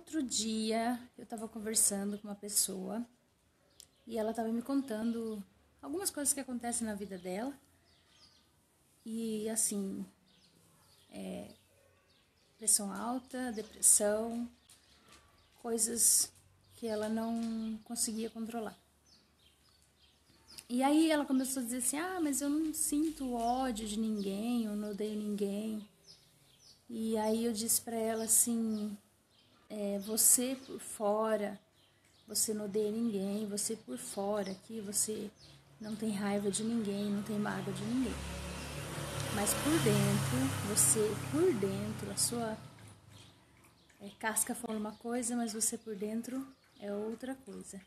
Outro dia eu estava conversando com uma pessoa e ela estava me contando algumas coisas que acontecem na vida dela. E assim, pressão alta, depressão, coisas que ela não conseguia controlar. E aí ela começou a dizer assim, mas eu não sinto ódio de ninguém, eu não odeio ninguém. E aí eu disse pra ela assim, você por fora, você não odeia ninguém, você por fora aqui, você não tem raiva de ninguém, não tem mágoa de ninguém. Mas por dentro, a sua casca fala uma coisa, mas você por dentro é outra coisa.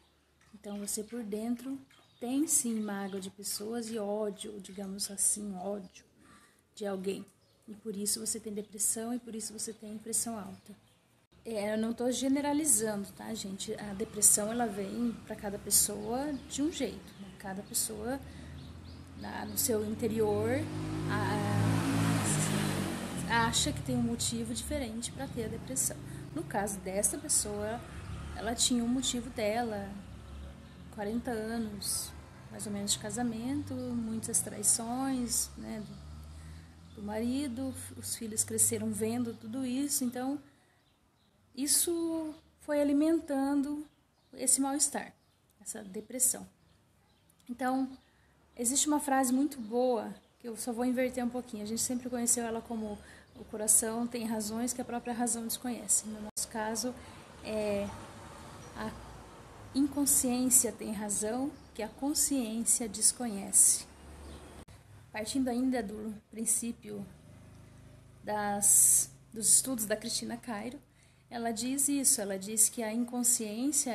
Então você por dentro tem sim mágoa de pessoas e ódio, digamos assim, ódio de alguém. E por isso você tem depressão e por isso você tem pressão alta. Eu não estou generalizando, tá, gente? A depressão, ela vem para cada pessoa de um jeito. Né? Cada pessoa, no seu interior, acha que tem um motivo diferente para ter a depressão. No caso dessa pessoa, ela tinha um motivo dela, 40 anos, mais ou menos, de casamento, muitas traições, né, do marido, os filhos cresceram vendo tudo isso, então isso foi alimentando esse mal-estar, essa depressão. Então, existe uma frase muito boa, que eu só vou inverter um pouquinho. A gente sempre conheceu ela como o coração tem razões que a própria razão desconhece. No nosso caso, a inconsciência tem razão que a consciência desconhece. Partindo ainda do princípio dos estudos da Cristina Cairo, ela diz isso, ela diz que a inconsciência,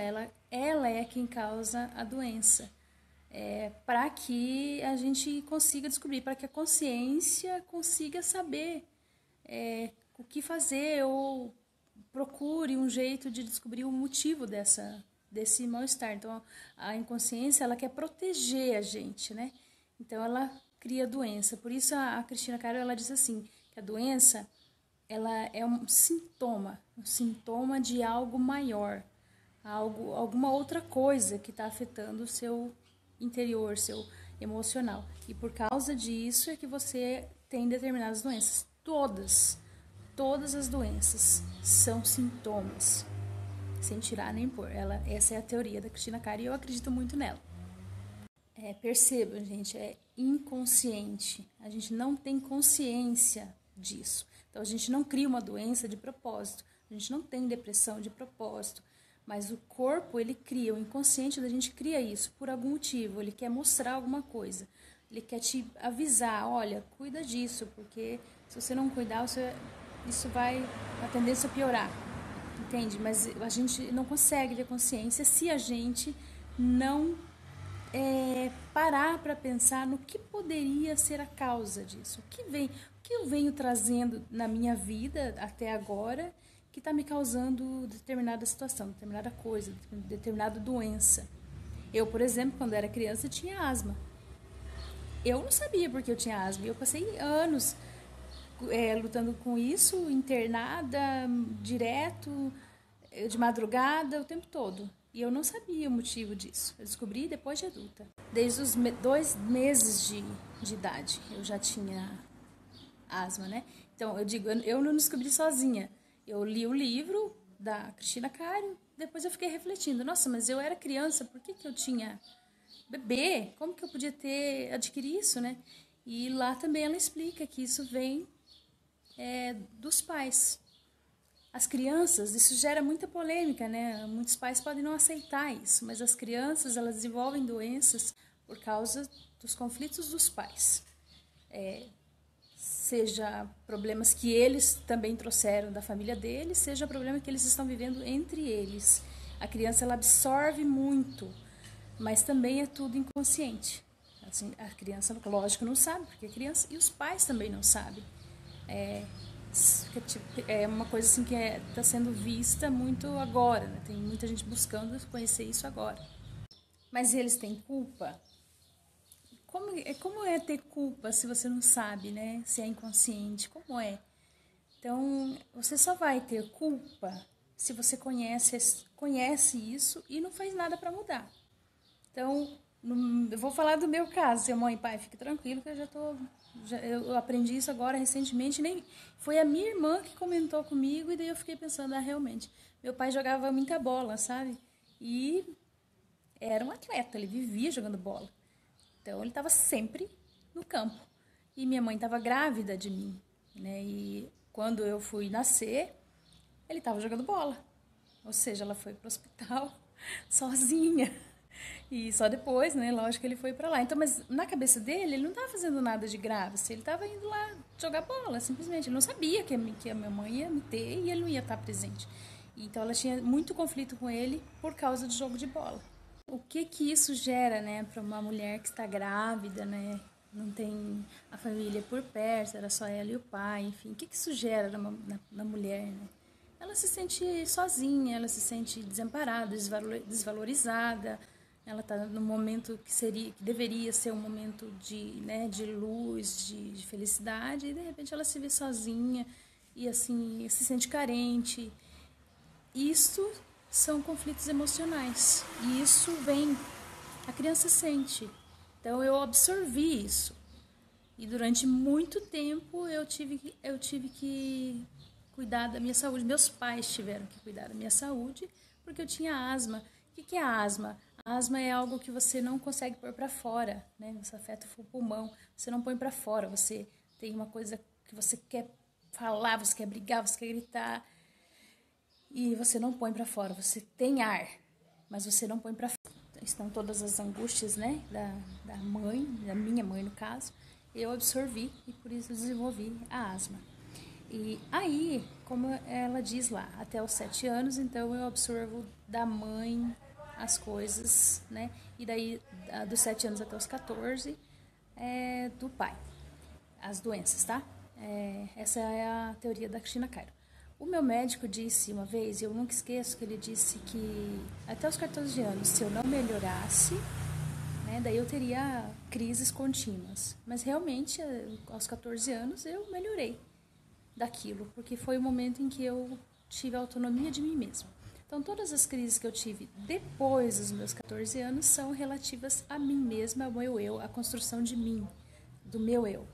ela é quem causa a doença. Para que a gente consiga descobrir, para que a consciência consiga saber o que fazer ou procure um jeito de descobrir o motivo desse mal-estar. Então, a inconsciência, ela quer proteger a gente, né? Então, ela cria doença. Por isso, a Cristina Cairo, ela diz assim, que a doença, ela é um sintoma de algo maior, alguma outra coisa que está afetando o seu interior, seu emocional. E por causa disso é que você tem determinadas doenças. Todas as doenças são sintomas, sem tirar nem pôr. Essa é a teoria da Cristina Cairo e eu acredito muito nela. Percebam, gente, é inconsciente. A gente não tem consciência disso. Então, a gente não cria uma doença de propósito. A gente não tem depressão de propósito. Mas o corpo, ele cria, o inconsciente da gente cria isso por algum motivo. Ele quer mostrar alguma coisa. Ele quer te avisar, olha, cuida disso, porque se você não cuidar, isso vai, a tendência a piorar. Entende? Mas a gente não consegue ter consciência se a gente não parar para pensar no que poderia ser a causa disso. O que eu venho trazendo na minha vida até agora que está me causando determinada situação, determinada coisa, determinada doença. Eu, por exemplo, quando era criança, tinha asma. Eu não sabia porque eu tinha asma. Eu passei anos lutando com isso, internada, direto, de madrugada, o tempo todo. E eu não sabia o motivo disso. Eu descobri depois de adulta. Desde os 2 meses de idade eu já tinha asma, né? Então, eu não descobri sozinha. Eu li o livro da Cristina Cairo, depois eu fiquei refletindo. Nossa, mas eu era criança, por que eu tinha bebê? Como que eu podia adquirir isso, né? E lá também ela explica que isso vem dos pais. As crianças, isso gera muita polêmica, né? Muitos pais podem não aceitar isso, mas as crianças, elas desenvolvem doenças por causa dos conflitos dos pais. Seja problemas que eles também trouxeram da família deles, seja problema que eles estão vivendo entre eles. A criança, ela absorve muito, mas também é tudo inconsciente. Assim, a criança, lógico, não sabe, porque é criança, e os pais também não sabem. É uma coisa assim que está sendo vista muito agora, né? Tem muita gente buscando conhecer isso agora. Mas eles têm culpa? Como é ter culpa se você não sabe, né? Se é inconsciente, como é? Então, você só vai ter culpa se você conhece isso e não faz nada para mudar. Então, eu vou falar do meu caso. Seu mãe e pai, fique tranquilo que eu aprendi isso agora recentemente. Foi a minha irmã que comentou comigo e daí eu fiquei pensando, realmente, meu pai jogava muita bola, sabe? E era um atleta, ele vivia jogando bola. Então, ele estava sempre no campo. E minha mãe estava grávida de mim, né? E quando eu fui nascer, ele estava jogando bola. Ou seja, ela foi pro hospital sozinha. E só depois, né, lógico que ele foi para lá. Então, mas na cabeça dele, ele não estava fazendo nada de grave. Ele estava indo lá jogar bola, simplesmente. Ele não sabia que a minha mãe ia me ter e ele não ia estar presente. Então, ela tinha muito conflito com ele por causa do jogo de bola. O que isso gera, né, para uma mulher que está grávida, né, não tem a família por perto, era só ela e o pai, enfim. O que isso gera na mulher, né? Ela se sente sozinha, ela se sente desamparada, desvalorizada. Ela está num momento que deveria ser um momento de luz, de felicidade, e de repente ela se vê sozinha e assim se sente carente. Isso são conflitos emocionais e isso a criança sente. Então eu absorvi isso e durante muito tempo eu tive que cuidar da minha saúde. Meus pais tiveram que cuidar da minha saúde porque eu tinha asma. O que é a asma? A asma é algo que você não consegue pôr para fora, né? Você afeta o pulmão, você não põe para fora. Você tem uma coisa que você quer falar, você quer brigar, você quer gritar e você não põe para fora. Você tem ar, mas você não põe para fora. Estão todas as angústias, né? Da mãe, da minha mãe no caso. Eu absorvi e por isso desenvolvi a asma. E aí, como ela diz lá, até os 7 anos, então eu absorvo da mãe as coisas, né? E daí, dos 7 anos até os 14, do pai, as doenças, tá? Essa é a teoria da Cristina Cairo. O meu médico disse uma vez, e eu nunca esqueço, que ele disse que até os 14 anos, se eu não melhorasse, né, daí eu teria crises contínuas. Mas realmente, aos 14 anos, eu melhorei daquilo, porque foi o momento em que eu tive a autonomia de mim mesma. Então, todas as crises que eu tive depois dos meus 14 anos são relativas a mim mesma, ao meu eu, à construção de mim, do meu eu.